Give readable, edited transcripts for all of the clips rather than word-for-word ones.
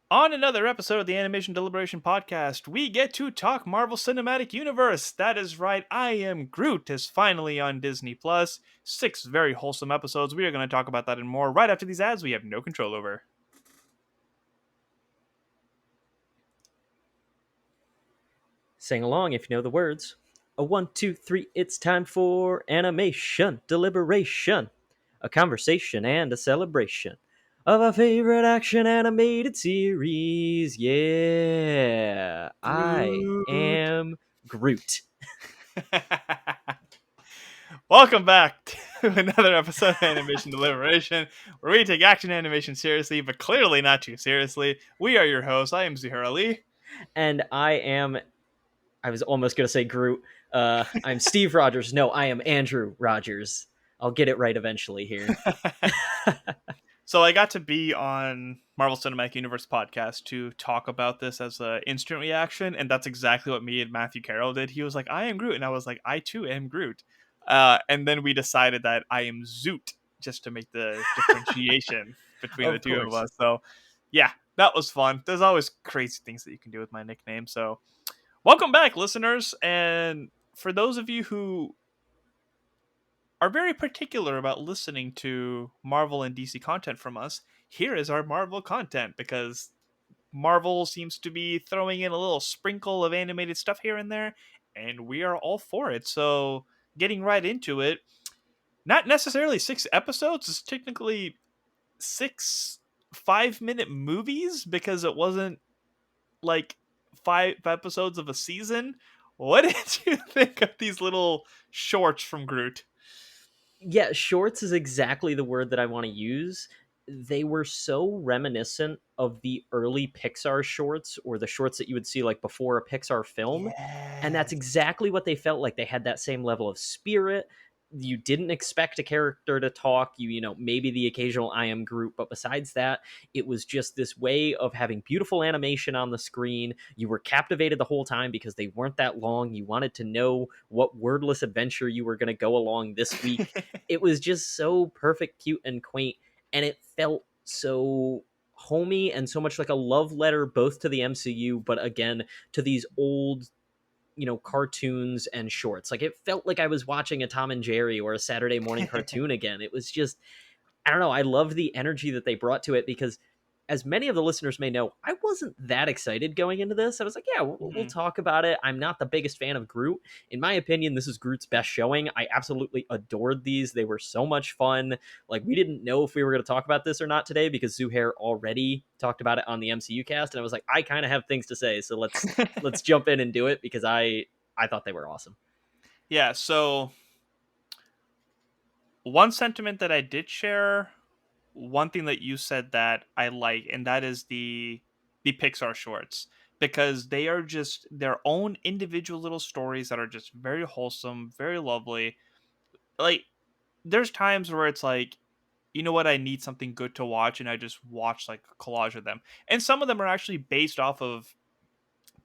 On another episode of the Animation Deliberation podcast, we get to talk Marvel Cinematic Universe. That is right, I Am Groot is finally on Disney Plus. 6 very wholesome episodes. We are going to talk about that and more right after these ads we have no control over. Sing along if you know the words. A one, two, three, it's time for animation, deliberation, a conversation and a celebration of our favorite action animated series. Yeah, I Groot. am Groot. Welcome back to another episode of Animation Deliberation, where we take action animation seriously, but clearly not too seriously. We are your hosts. I am Zuhair Ali. And I was almost going to say Groot. I'm Steve Rogers. No, I am Andrew Rogers. I'll get it right eventually here. So I got to be on Marvel Cinematic Universe podcast to talk about this as an instant reaction, and that's exactly what me and Matthew Carroll did. He was like, "I am Groot," and I was like, "I too am Groot." And then we decided that I am Zoot, just to make the differentiation between the Of two of course. us. So, yeah, that was fun. There's always crazy things that you can do with my nickname. So, welcome back, listeners. And for those of you who are very particular about listening to Marvel and DC content from us, here is our Marvel content because Marvel seems to be throwing in a little sprinkle of animated stuff here and there, and we are all for it. So, getting right into it, not necessarily 6 episodes, it's technically 6 5-minute movies because it wasn't like 5 episodes of a season. What did you think of these little shorts from Groot? Yeah, shorts is exactly the word that I want to use. They were so reminiscent of the early Pixar shorts or the shorts that you would see like before a Pixar film. And that's Yes. exactly what they felt like. They had that same level of spirit. You didn't expect a character to talk. Maybe the occasional I am Groot, but besides that, it was just this way of having beautiful animation on the screen. You were captivated the whole time because they weren't that long. You wanted to know what wordless adventure you were going to go along this week. It was just so perfect, cute, and quaint, and it felt so homey and so much like a love letter both to the MCU, but again to these old cartoons and shorts. Like it felt like I was watching a Tom and Jerry or a Saturday morning cartoon again. It was just, I don't know. I love the energy that they brought to it because, as many of the listeners may know, I wasn't that excited going into this. I was like, yeah, we'll Mhm. talk about it. I'm not the biggest fan of Groot. In my opinion, this is Groot's best showing. I absolutely adored these. They were so much fun. Like, we didn't know if we were going to talk about this or not today because Zuhair already talked about it on the MCU cast. And I was like, I kind of have things to say. So let's jump in and do it because I thought they were awesome. Yeah, so one sentiment that I did share, one thing that you said that I like, and that is the Pixar shorts because they are just their own individual little stories that are just very wholesome, very lovely. Like there's times where it's like, you know what, I need something good to watch, and I just watch like a collage of them. And some of them are actually based off of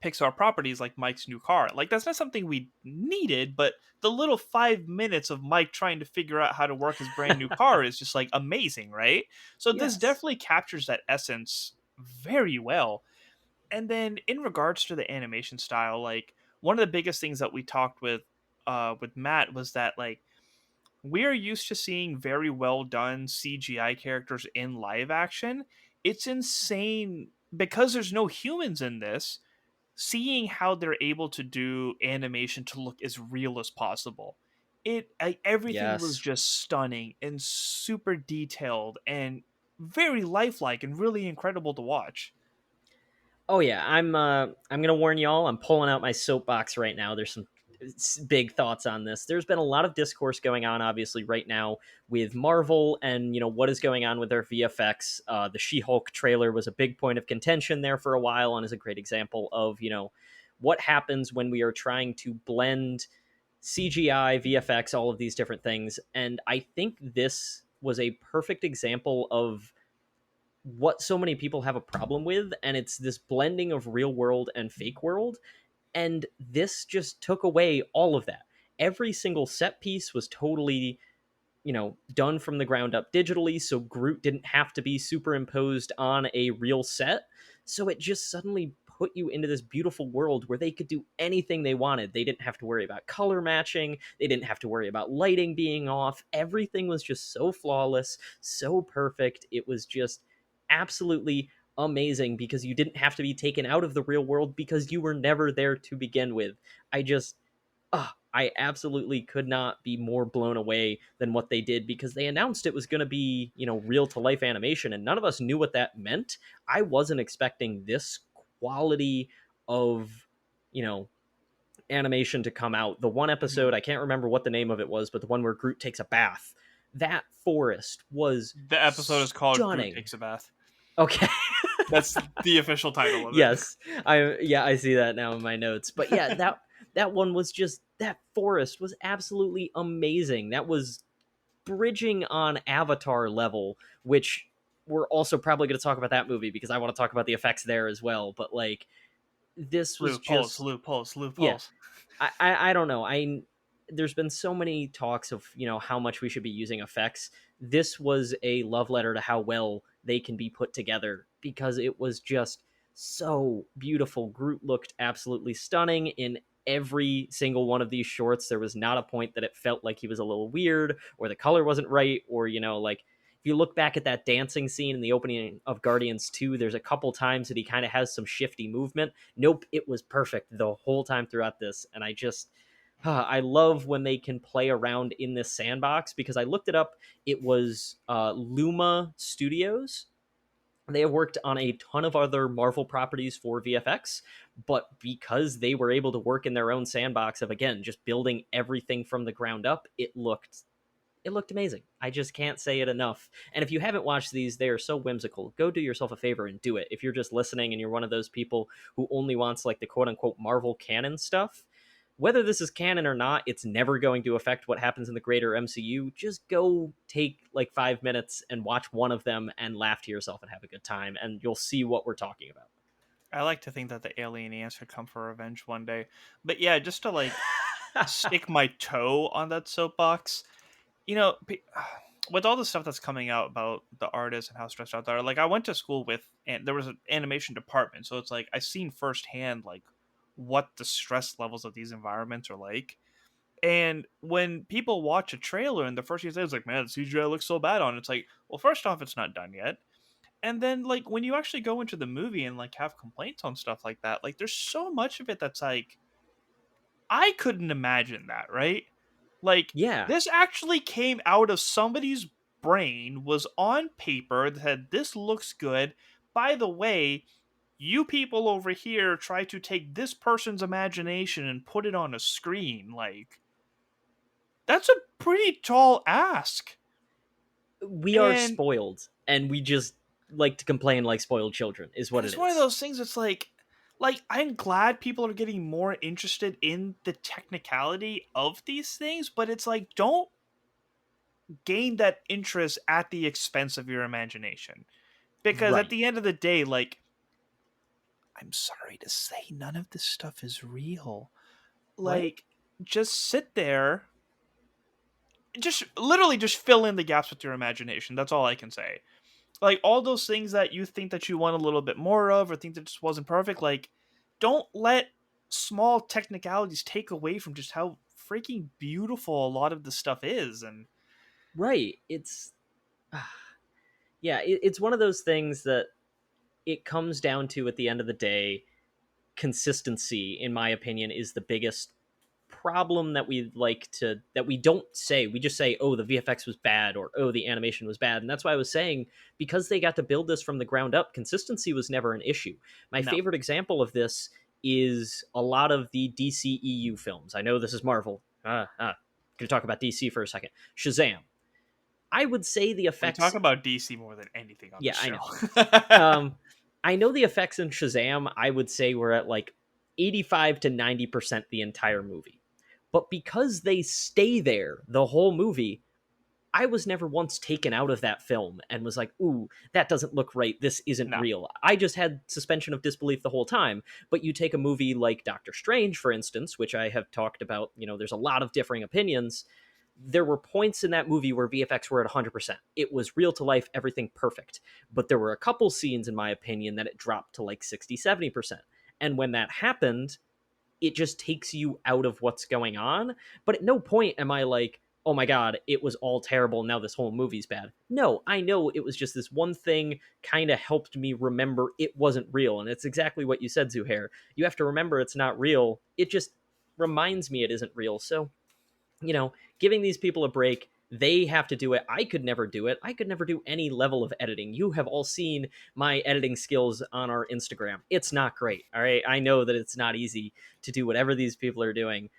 Pixar properties like Mike's new car. Like that's not something we needed, but the little 5 minutes of Mike trying to figure out how to work his brand new car is just like amazing, right? So this Yes. definitely captures that essence very well. And then in regards to the animation style, like one of the biggest things that we talked with Matt was that like we are used to seeing very well done CGI characters in live action. It's insane because there's no humans in this, seeing how they're able to do animation to look as real as possible. Everything was Yes. just stunning and super detailed and very lifelike and really incredible to watch. Oh yeah, I'm gonna warn y'all. I'm pulling out my soapbox right now. There's some big thoughts on this. There's been a lot of discourse going on, obviously, right now with Marvel and what is going on with their VFX. The She-Hulk trailer was a big point of contention there for a while, and is a great example of what happens when we are trying to blend CGI, VFX, all of these different things. And I think this was a perfect example of what so many people have a problem with, and it's this blending of real world and fake world. And this just took away all of that. Every single set piece was totally done from the ground up digitally, so Groot didn't have to be superimposed on a real set. So it just suddenly put you into this beautiful world where they could do anything they wanted. They didn't have to worry about color matching, they didn't have to worry about lighting being off. Everything was just so flawless, so perfect. It was just absolutely amazing because you didn't have to be taken out of the real world because you were never there to begin with. I just I absolutely could not be more blown away than what they did because they announced it was going to be, real to life animation, and none of us knew what that meant. I wasn't expecting this quality of, you know, animation to come out. The one Mhm. episode, I can't remember what the name of it was, but the one where Groot takes a bath, that forest was The episode is called Groot stunning. Takes a Bath. Okay. That's the official title of it. Yes, I see that now in my notes. But yeah, that one was just, that forest was absolutely amazing. That was bridging on Avatar level, which we're also probably going to talk about that movie because I want to talk about the effects there as well. But like, this was Loopholes, just, loopholes, yeah, loopholes. I don't know. There's been so many talks of, how much we should be using effects. This was a love letter to how well they can be put together because it was just so beautiful. Groot looked absolutely stunning in every single one of these shorts. There was not a point that it felt like he was a little weird or the color wasn't right, or like, if you look back at that dancing scene in the opening of Guardians 2, there's a couple times that he kind of has some shifty movement. Nope, it was perfect the whole time throughout this. And I just, I love when they can play around in this sandbox because I looked it up. It was Luma Studios. They have worked on a ton of other Marvel properties for VFX, but because they were able to work in their own sandbox of, again, just building everything from the ground up, it looked amazing. I just can't say it enough. And if you haven't watched these, they are so whimsical. Go do yourself a favor and do it. If you're just listening and you're one of those people who only wants like the quote unquote Marvel canon stuff, whether this is canon or not, it's never going to affect what happens in the greater MCU. Just go take like 5 minutes and watch one of them and laugh to yourself and have a good time, and you'll see what we're talking about. I like to think that the alien ants would come for revenge one day. But yeah, just to like stick my toe on that soapbox, with all the stuff that's coming out about the artists and how stressed out they are, like I went to school with, and there was an animation department, so it's like I've seen firsthand like what the stress levels of these environments are like. And when people watch a trailer and the first thing they say is like, "Man, the CGI looks so bad on it," it's like, well, first off, it's not done yet. And then like when you actually go into the movie and like have complaints on stuff like that, like there's so much of it that's like I couldn't imagine that, right? Like Yeah, this actually came out of somebody's brain, was on paper that said this looks good. By the way, you people over here try to take this person's imagination and put it on a screen. Like that's a pretty tall ask. we are And spoiled, and we just like to complain like spoiled children, is what it it's one of is. those things that's like I'm glad people are getting more interested in the technicality of these things, but it's like don't gain that interest at the expense of your imagination. Because at Right. the end of the day, like I'm sorry to say none of this stuff is real. What? Like just sit there, just literally just fill in the gaps with your imagination. That's all I can say. Like all those things that you think that you want a little bit more of or think that just wasn't perfect, like don't let small technicalities take away from just how freaking beautiful a lot of the stuff is. And Right. It's yeah, it's one of those things that it comes down to, at the end of the day, consistency, in my opinion, is the biggest problem that we don't say. We just say, oh, the VFX was bad, or oh, the animation was bad. And that's why I was saying, because they got to build this from the ground up, consistency was never an issue. My no. favorite example of this is a lot of the DCEU films. I know this is Marvel. Gonna talk about DC for a second. Shazam. I would say the We effects, talk about DC more than anything on yeah, this I show. know. I know the effects in Shazam, I would say, were at like 85 to 90% the entire movie. But because they stay there the whole movie, I was never once taken out of that film and was like, ooh, that doesn't look right. This isn't No. real. I just had suspension of disbelief the whole time. But you take a movie like Doctor Strange, for instance, which I have talked about, there's a lot of differing opinions. there were points in that movie where VFX were at 100%. It was real to life, everything perfect. But there were a couple scenes, in my opinion, that it dropped to like 60, 70%. And when that happened, it just takes you out of what's going on. But at no point am I like, oh my God, it was all terrible. Now this whole movie's bad. No, I know it was just this one thing kind of helped me remember it wasn't real. And it's exactly what you said, Zuhair. You have to remember it's not real. It just reminds me it isn't real. So, giving these people a break, they have to do it. I could never do it. I could never do any level of editing. You have all seen my editing skills on our Instagram. It's not great. All right. I know that it's not easy to do whatever these people are doing.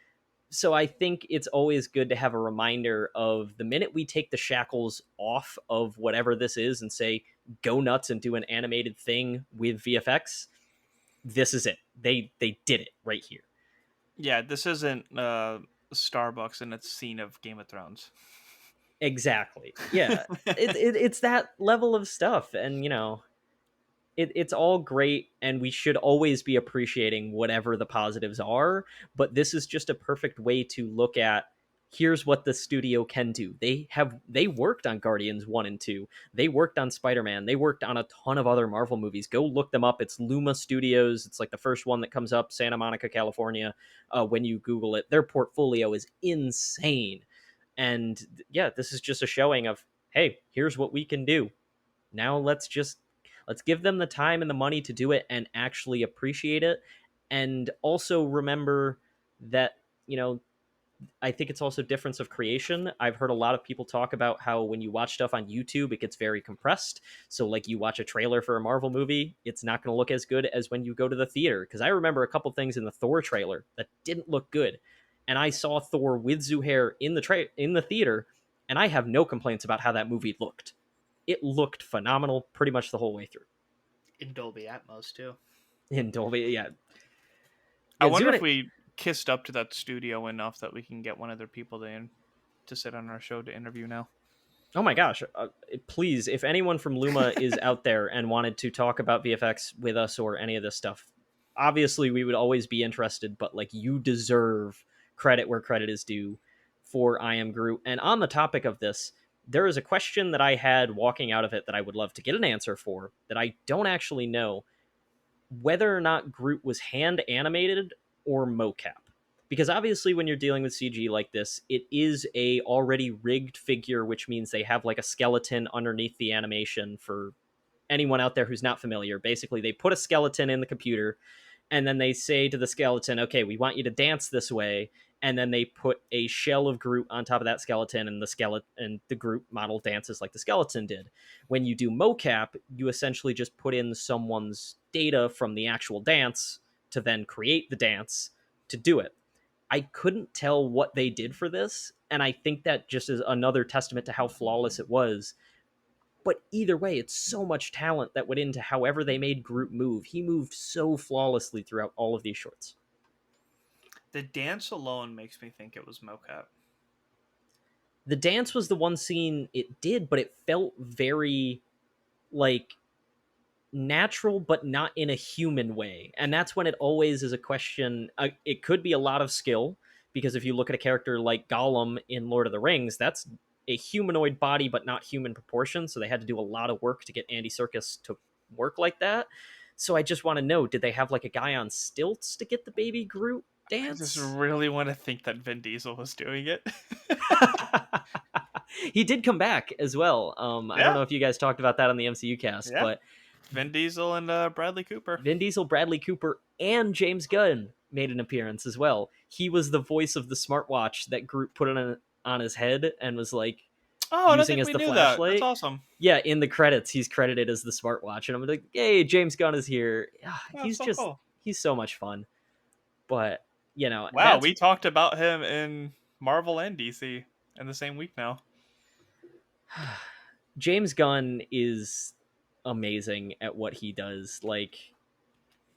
So I think it's always good to have a reminder of the minute we take the shackles off of whatever this is and say, go nuts and do an animated thing with VFX, this is it. They did it right here. Yeah, this isn't Starbucks in its scene of Game of Thrones. Exactly. Yeah. It's that level of stuff. And, it's all great, and we should always be appreciating whatever the positives are. But this is just a perfect way to look at, here's what the studio can do. They worked on Guardians 1 and 2. They worked on Spider-Man. They worked on a ton of other Marvel movies. Go look them up. It's Luma Studios. It's like the first one that comes up, Santa Monica, California. When you Google it, their portfolio is insane. And yeah, this is just a showing of, hey, here's what we can do. Now let's give them the time and the money to do it and actually appreciate it. And also remember that, I think it's also difference of creation. I've heard a lot of people talk about how when you watch stuff on YouTube, it gets very compressed. So like you watch a trailer for a Marvel movie, it's not going to look as good as when you go to the theater. Because I remember a couple things in the Thor trailer that didn't look good. And I saw Thor with Zuhair in the theater, and I have no complaints about how that movie looked. It looked phenomenal pretty much the whole way through. In Dolby Atmos too. In Dolby, yeah. I Yeah, wonder if Zuhair. we kissed up to that studio enough that we can get one of their people to sit on our show to interview now. Oh my gosh! Please, if anyone from Luma is out there and wanted to talk about VFX with us or any of this stuff, obviously we would always be interested. But like, you deserve credit where credit is due for I Am Groot. And on the topic of this, there is a question that I had walking out of it that I would love to get an answer for that I don't actually know whether or not Groot was hand animated or mocap. Because obviously when you're dealing with CG like this, it is a already rigged figure, which means they have like a skeleton underneath the animation. For anyone out there who's not familiar, basically they put a skeleton in the computer, and then they say to the skeleton, okay, we want you to dance this way. And then they put a shell of Groot on top of that skeleton, and the Groot model dances like the skeleton did. When you do mocap, you essentially just put in someone's data from the actual dance to then create the dance to do it. I couldn't tell what they did for this, and I think that just is another testament to how flawless it was. But either way, it's so much talent that went into however they made Groot move. He moved so flawlessly throughout all of these shorts. The dance alone makes me think it was mocap. The dance was the one scene it did, but it felt very like natural, but not in a human way. And that's when it always is a question. It could be a lot of skill, because if you look at a character like Gollum in Lord of the Rings, that's a humanoid body, but not human proportions. So they had to do a lot of work to get Andy Serkis to work like that. So I just want to know, did they have like a guy on stilts to get the baby Groot I just dance? really want to think that Vin Diesel was doing it. He did come back as well. I don't Yeah, know if you guys talked about that on the MCU cast, yeah. but Vin Diesel and Bradley Cooper. Vin Diesel, Bradley Cooper, and James Gunn made an appearance as well. He was the voice of the smartwatch that Groot put on his head and was like Oh, I don't using think as we the knew that. That's flashlight. awesome. Yeah, in the credits, he's credited as the smartwatch, and I'm like, hey, James Gunn is here. That's so cool. He's so much fun. But Wow, we talked about him in Marvel and DC in the same week now. James Gunn is amazing at what he does. Like,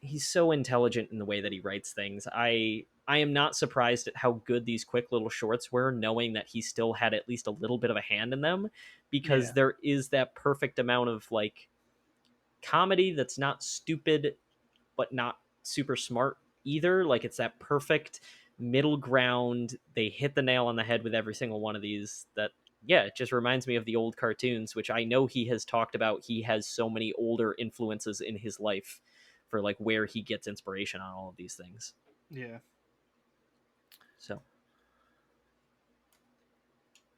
he's so intelligent in the way that he writes things. I am not surprised at how good these quick little shorts were, knowing that he still had at least a little bit of a hand in them, because Yeah. there is that perfect amount of like comedy that's not stupid but not super smart either. Like, it's that perfect middle ground. They hit the nail on the head with every single one of these. That, yeah, it just reminds me of the old cartoons, which I know he has talked about. He has so many older influences in his life for like where he gets inspiration on all of these things. Yeah. So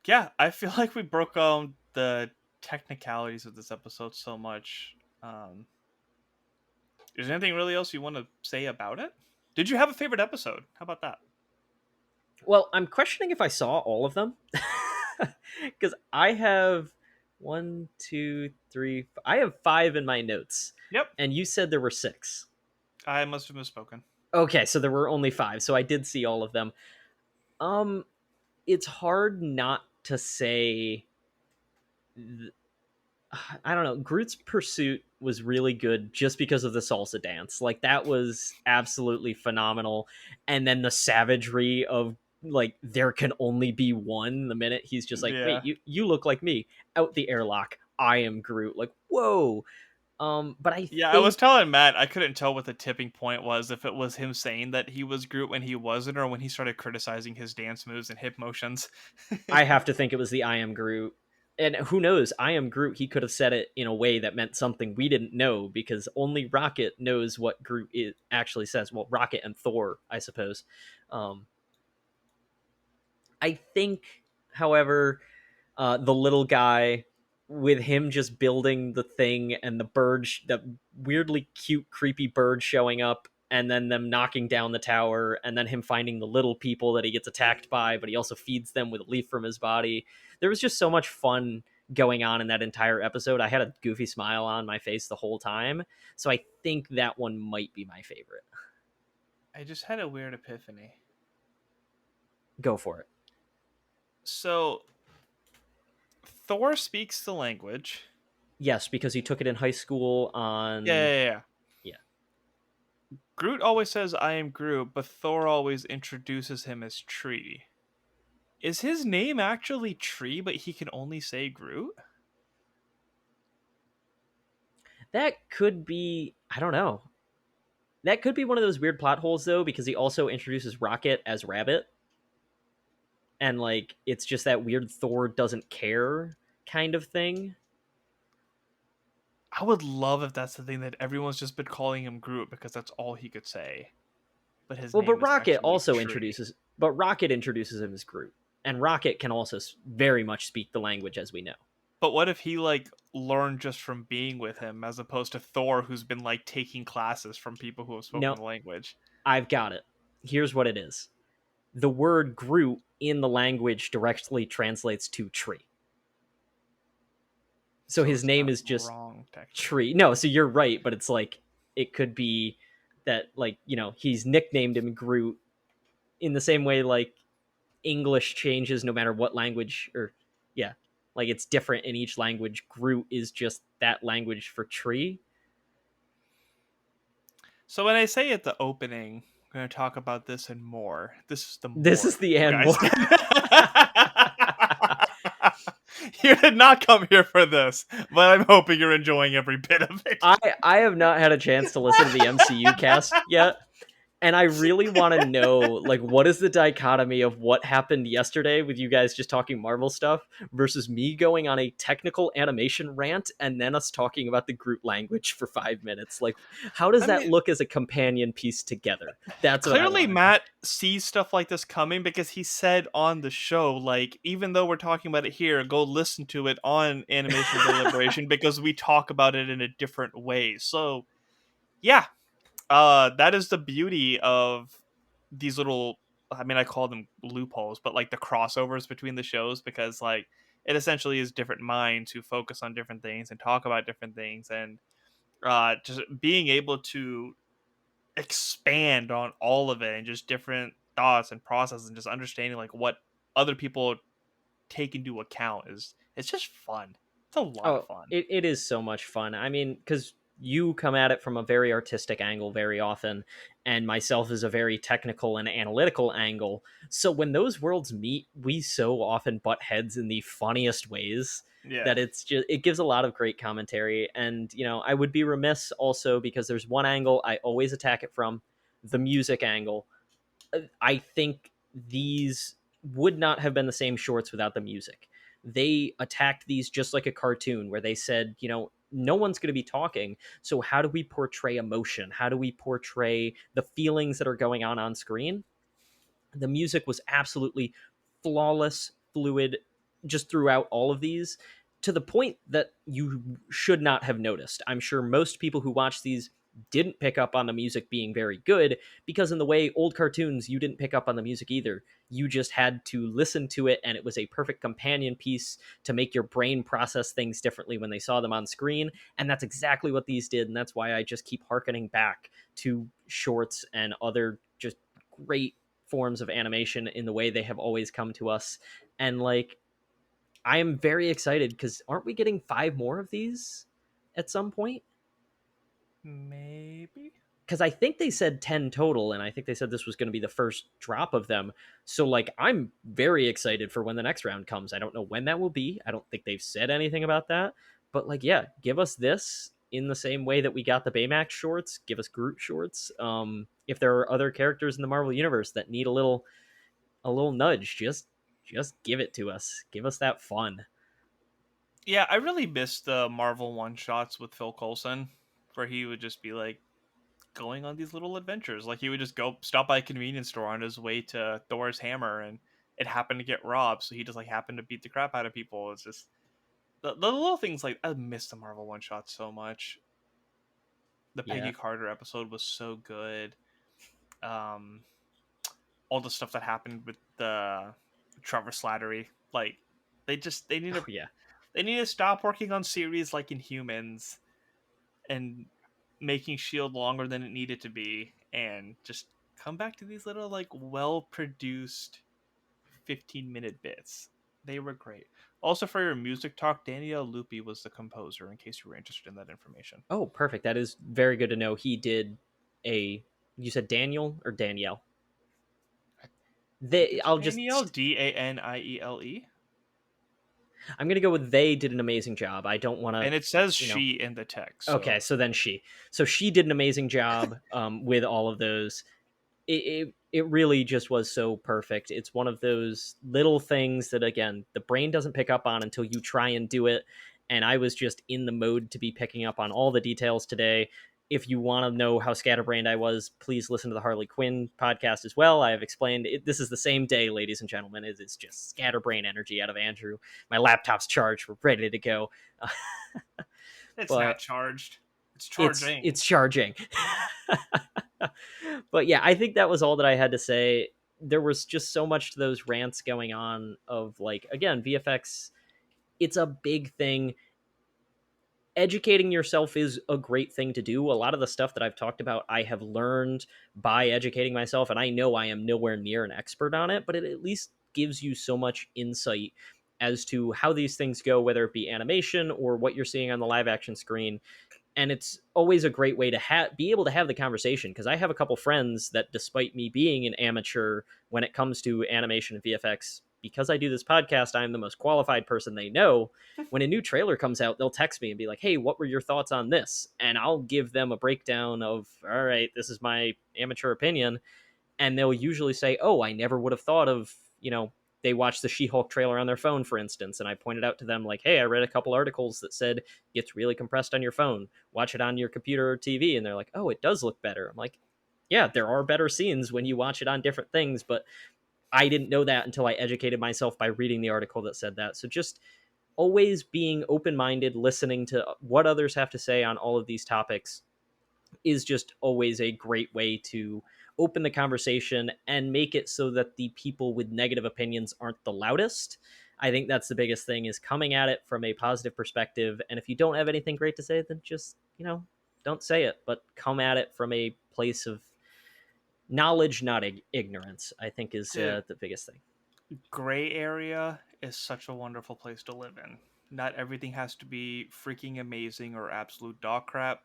Yeah, I feel like we broke the technicalities of this episode so much. Is there anything really else you want to say about it? Did you have a favorite episode? How about that? well, I'm questioning if I saw all of them because I have one, two, three. I have five in my notes, Yep. and you said there were six. I must have misspoken. Okay, so there were only five. So I did see all of them. Um, it's hard not to say. I don't know. Groot's pursuit was really good just because of the salsa dance. Like that was absolutely phenomenal. And then the savagery of like there can only be one. The minute he's just like, wait, Yeah. you look like me. Out the airlock. I am Groot. Like whoa. But I Yeah, I was think telling Matt I couldn't tell what the tipping point was, if it was him saying that he was Groot when he wasn't, or when he started criticizing his dance moves and hip motions. I have to think it was the I am Groot. And who knows? I am Groot. He could have said it in a way that meant something we didn't know because only Rocket knows what Groot actually says. Well, Rocket and Thor, I suppose. Um, I think, however, the little guy with him just building the thing and the bird, the weirdly cute, creepy bird showing up, and then them knocking down the tower, and then him finding the little people that he gets attacked by, but he also feeds them with a leaf from his body. There was just so much fun going on in that entire episode. I had a goofy smile on my face the whole time. So I think that one might be my favorite. I just had a weird epiphany. Go for it. So Thor speaks the language. Yes, because he took it in high school Yeah, on. yeah, yeah. Yeah. Groot always says I am Groot, but Thor always introduces him as Tree. Is his name actually Tree, but he can only say Groot? That could be. I don't know. That could be one of those weird plot holes though, because he also introduces Rocket as Rabbit, and like it's just that weird Thor doesn't care kind of thing. I would love if that's the thing, that everyone's just been calling him Groot because that's all he could say. But his Well, name is actually Tree. But Rocket introduces him as Groot, and Rocket can also very much speak the language as we know. But what if he like learned just from being with him, as opposed to Thor, who's been like taking classes from people who have spoken No, the language? I've got it. Here's what it is: the word Groot in the language directly translates to tree. So So his it's name not is just wrong technically. Tree. No, so you're right, but it's like it could be that like, he's nicknamed him Groot in the same way like English changes no matter what language, or yeah, like it's different in each language. Groot is just that language for tree. So when I say at the opening, we're going to talk about this and more. This is the This more is the you and more. guys get. You did not come here for this, but I'm hoping you're enjoying every bit of it. I have not had a chance to listen to the MCU cast yet, and I really want to know like what is the dichotomy of what happened yesterday with you guys just talking Marvel stuff versus me going on a technical animation rant and then us talking about the Groot language for 5 minutes. Like, how does I that mean, look as a companion piece together? That's what I clearly want to know. Matt sees stuff like this coming, because he said on the show, like, even though we're talking about it here, go listen to it on Animation Deliberation, because we talk about it in a different way. So yeah, that is the beauty of these little, I mean, I call them loopholes, but like the crossovers between the shows, because like it essentially is different minds who focus on different things and talk about different things, and just being able to expand on all of it and just different thoughts and processes, and just understanding like what other people take into account, is it's just fun. It's a lot of Oh, fun. it is so much fun. I mean, because you come at it from a very artistic angle very often, and myself is a very technical and analytical angle. So when those worlds meet, we so often butt heads in the funniest ways Yeah. that it gives a lot of great commentary. And I would be remiss also because there's one angle I always attack it from, the music angle. I think these would not have been the same shorts without the music. They attacked these just like a cartoon where they said, no one's going to be talking. So, how do we portray emotion? How do we portray the feelings that are going on screen? The music was absolutely flawless, fluid, just throughout all of these, to the point that you should not have noticed. I'm sure most people who watch these didn't pick up on the music being very good, because in the way old cartoons, you didn't pick up on the music either. You just had to listen to it, and it was a perfect companion piece to make your brain process things differently when they saw them on screen. And that's exactly what these did. And that's why I just keep harkening back to shorts and other just great forms of animation in the way they have always come to us. And like, I am very excited because aren't we getting 5 more of these at some point? Maybe. Because I think they said 10 total, and I think they said this was going to be the first drop of them. So, like, I'm very excited for when the next round comes. I don't know when that will be. I don't think they've said anything about that. But, like, yeah, give us this in the same way that we got the Baymax shorts. Give us Groot shorts. If there are other characters in the Marvel Universe that need a little nudge, just give it to us. Give us that fun. Yeah, I really miss the Marvel one shots with Phil Coulson, where he would just be like going on these little adventures. Like he would just go stop by a convenience store on his way to Thor's hammer, and it happened to get robbed, so he just like happened to beat the crap out of people. It's just the little things like I miss the Marvel one shot so much. The Yeah. Peggy Carter episode was so good. Um, all the stuff that happened with the Trevor Slattery, like they need Oh to yeah. stop working on series like Inhumans and making Shield longer than it needed to be, and just come back to these little like well produced 15-minute bits. They were great. Also, for your music talk, Danielle Lupi was the composer. In case you were interested in that information, Oh, perfect. That is very good to know. He did a. You said Daniel or Danielle? I think They. it's I'll Danielle just. Daniele, I'm gonna go with they did an amazing job. I don't want to. and it says You know. she in the text. Okay, So so then she. So she did an amazing job with all of those. It really just was so perfect. It's one of those little things that again the brain doesn't pick up on until you try and do it. And I was just in the mode to be picking up on all the details today. If you want to know how scatterbrained I was, please listen to the Harley Quinn podcast as well. I have explained it. This is the same day, ladies and gentlemen. It is just scatterbrain energy out of Andrew. My laptop's charged. We're ready to go. it's not But charged. It's it's charging. it's charging. But yeah, I think that was all that I had to say. There was just so much to those rants going on of like again, VFX, it's a big thing. Educating yourself is a great thing to do. A lot of the stuff that I've talked about, I have learned by educating myself, and I know I am nowhere near an expert on it, but it at least gives you so much insight as to how these things go, whether it be animation or what you're seeing on the live action screen. And it's always a great way to be able to have the conversation, because I have a couple friends that, despite me being an amateur when it comes to animation and VFX, because I do this podcast, I'm the most qualified person they know. When a new trailer comes out, they'll text me and be like, hey, what were your thoughts on this? And I'll give them a breakdown of, all right, this is my amateur opinion. And they'll usually say, oh, I never would have thought of, they watched the She-Hulk trailer on their phone, for instance, and I pointed out to them, like, hey, I read a couple articles that said it's really compressed on your phone. Watch it on your computer or TV. And they're like, oh, it does look better. I'm like, yeah, there are better scenes when you watch it on different things, but I didn't know that until I educated myself by reading the article that said that. So just always being open-minded, listening to what others have to say on all of these topics is just always a great way to open the conversation and make it so that the people with negative opinions aren't the loudest. I think that's the biggest thing, is coming at it from a positive perspective. And if you don't have anything great to say, then just, don't say it, but come at it from a place of knowledge, not ignorance, I think is The the biggest thing. gray area is such a wonderful place to live in. Not everything has to be freaking amazing or absolute dog crap.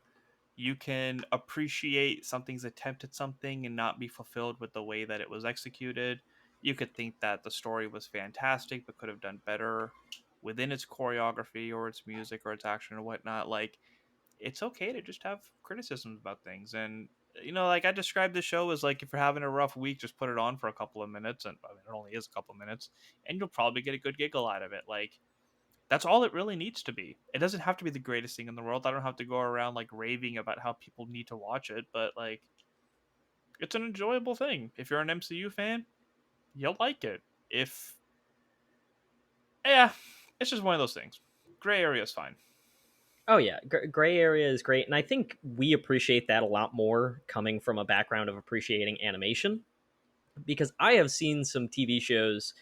You can appreciate something's attempt at something and not be fulfilled with the way that it was executed. You could think that the story was fantastic but could have done better within its choreography or its music or its action or whatnot. Like, it's okay to just have criticisms about things. And Like I described the show as like if you're having a rough week, just put it on for a couple of minutes, and I mean, it only is a couple of minutes, and you'll probably get a good giggle out of it. Like that's all it really needs to be. It doesn't have to be the greatest thing in the world. I don't have to go around like raving about how people need to watch it, but like it's an enjoyable thing. If you're an MCU fan, you'll like it. If yeah, it's just one of those things. Gray area is fine. Oh yeah, gray area is great, and I think we appreciate that a lot more coming from a background of appreciating animation, because I have seen some TV shows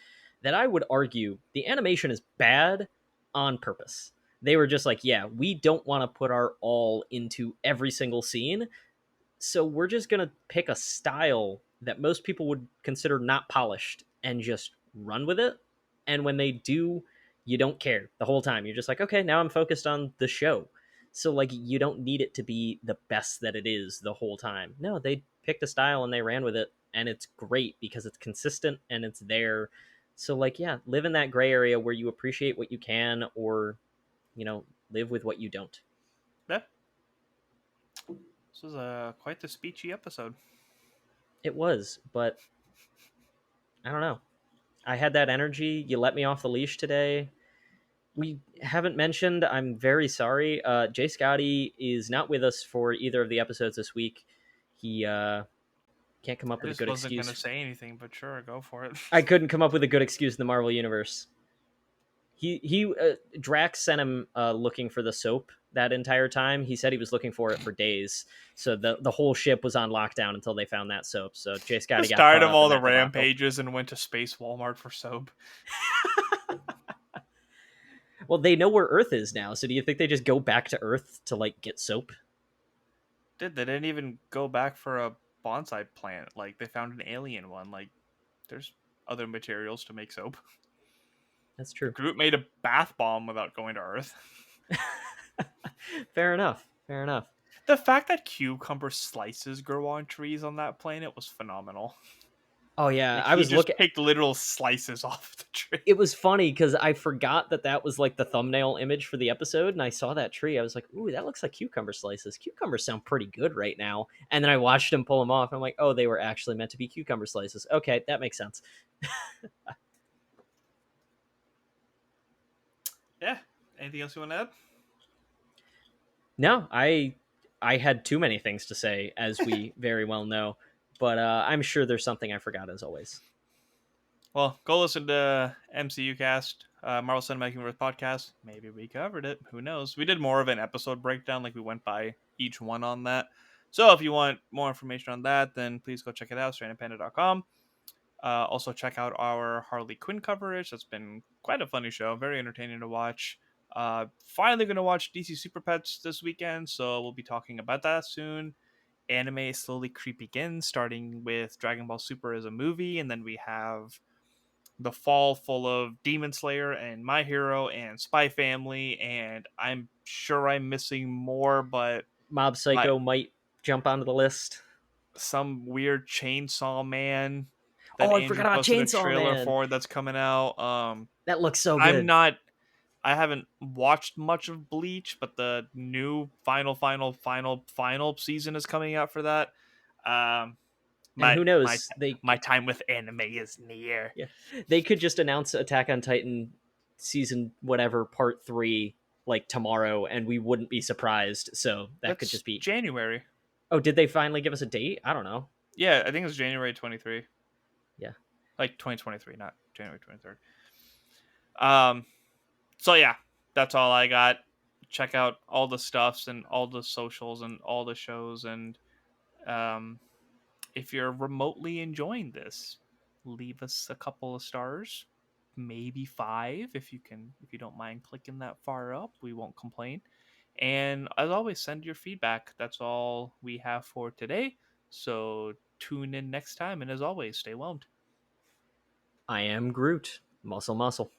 that I would argue the animation is bad on purpose. They were just like, yeah, we don't want to put our all into every single scene, so we're just going to pick a style that most people would consider not polished and just run with it. And when they do, you don't care the whole time. You're just like, okay, now I'm focused on the show. So like you don't need it to be the best that it is the whole time. No, they picked a style and they ran with it, and it's great because it's consistent and it's there. So like yeah, live in that gray area where you appreciate what you can, or live with what you don't. Yeah, this was quite the speechy episode. It was, but I don't know. I had that energy. You let me off the leash today. We haven't mentioned, I'm very sorry. Jay Scotty is not with us for either of the episodes this week. He can't come up I with a just good wasn't gonna excuse. say anything, but sure, go for it. I couldn't come up with a good excuse in the Marvel universe. He Drax sent him looking for the soap that entire time. He said he was looking for it for days. So the whole ship was on lockdown until they found that soap. So Jay Scotty Just got tired caught of up in all the that debacle. rampages and went to Space Walmart for soap. Well, they know where Earth is now. So do you think they just go back to Earth to like get soap? They didn't even go back for a bonsai plant. Like they found an alien one. Like there's other materials to make soap. That's true. Groot made a bath bomb without going to Earth. Fair enough. Fair enough. The fact that cucumber slices grow on trees on that planet was phenomenal. Oh yeah, Like I he was just looking. picked literal slices off the tree. It was funny because I forgot that that was like the thumbnail image for the episode, and I saw that tree. I was like, "Ooh, that looks like cucumber slices. Cucumbers sound pretty good right now." And then I watched him pull them off. And I'm like, "Oh, they were actually meant to be cucumber slices." Okay, that makes sense. Yeah. Anything else you want to No, I had too many things to say, as add? we very well know, but I'm sure there's something I forgot as always. Well, go listen to MCU Cast, Marvel Cinematic Universe podcast. Maybe we covered it. Who knows? We did more of an episode breakdown, like we went by each one on that. So if you want more information on that, then please go check it out, strandedpanda.com. Also, check out our Harley Quinn coverage. That's been quite a funny show, very entertaining to watch. Finally, going to watch DC Super Pets this weekend, so we'll be talking about that soon. Anime is slowly creeping in, starting with Dragon Ball Super as a movie, and then we have the fall full of Demon Slayer and My Hero and Spy Family, and I'm sure I'm missing more, but Mob like Psycho might jump onto the list. some weird Chainsaw Man that Oh, I Andrew forgot about posted a Chainsaw trailer Man. for that's coming out. That looks so I'm good. not. I haven't watched much of Bleach, but the new final season is coming out for that. Um, And my who my knows? my time with anime is near. Yeah, they could just announce Attack on Titan season whatever part 3 like tomorrow, and we wouldn't be surprised. So that could That's just be. January. Oh, did they finally give us a date? I don't know. Yeah, I think it's January 23. Yeah, Like 2023, not January 23rd. Um, so yeah, that's all I got. Check out all the stuffs and all the socials and all the shows. And um, if you're remotely enjoying this, leave us a couple of stars, maybe 5 if you can. If you don't mind clicking that far up, we won't complain. And as always, send your feedback. That's all we have for today. So tune in next time. And as always, stay whelmed. I am Groot. Muscle, muscle.